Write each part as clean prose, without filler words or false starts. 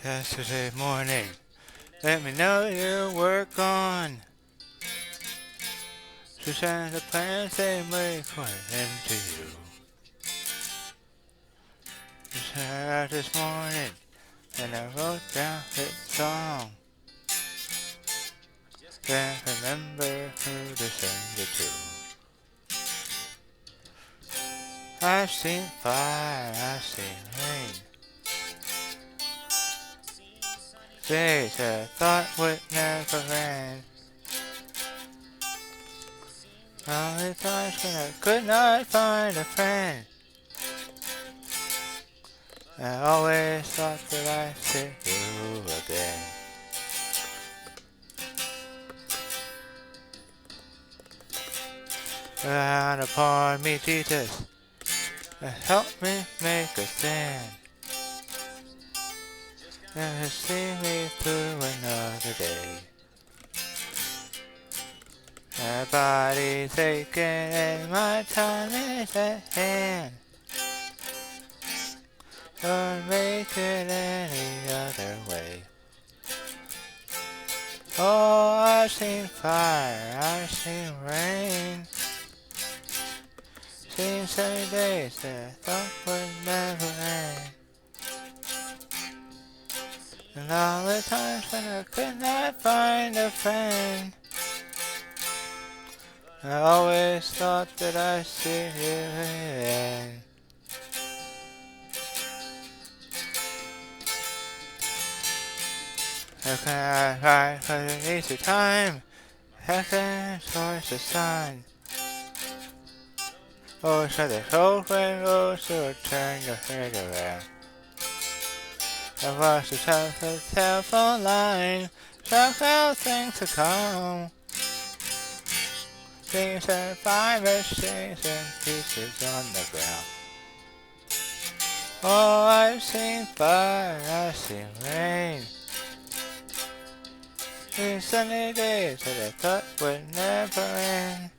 Yesterday morning, let me know you were gone. To send the plans they made for into you. You said out this morning, and I wrote down this song. Can't remember who to send it to. I've seen fire, I've seen rain. Days I thought would never end. Only times when I could not find a friend. I always thought that I'd see you again. Down upon me, Jesus, help me make a stand. And see me through another day. My body's aching and my time is at hand. Don't make it any other way. Oh, I've seen fire, I've seen rain. Seen sunny days that I thought would never end. And all the times when I could not find a friend. I always thought that I'd see you again. How can I fight for the easy time? Heaven towards the sun. Oh, so the cold wind blows to turn your head around. I watched the telephone line, talk about things to come. Things that find machines and pieces on the ground. Oh, I've seen fire, I've seen rain. These sunny days that I thought would never end.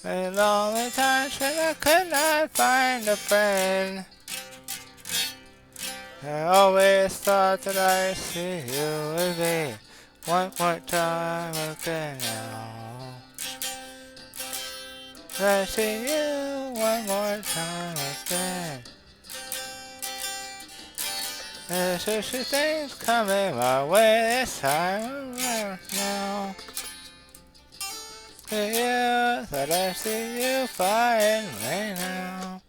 And all the times when I could not find a friend. I always thought that I'd see you again. One more time again now. I see you one more time again. There's such things coming my way this time around now. To you, that I see you far and away now.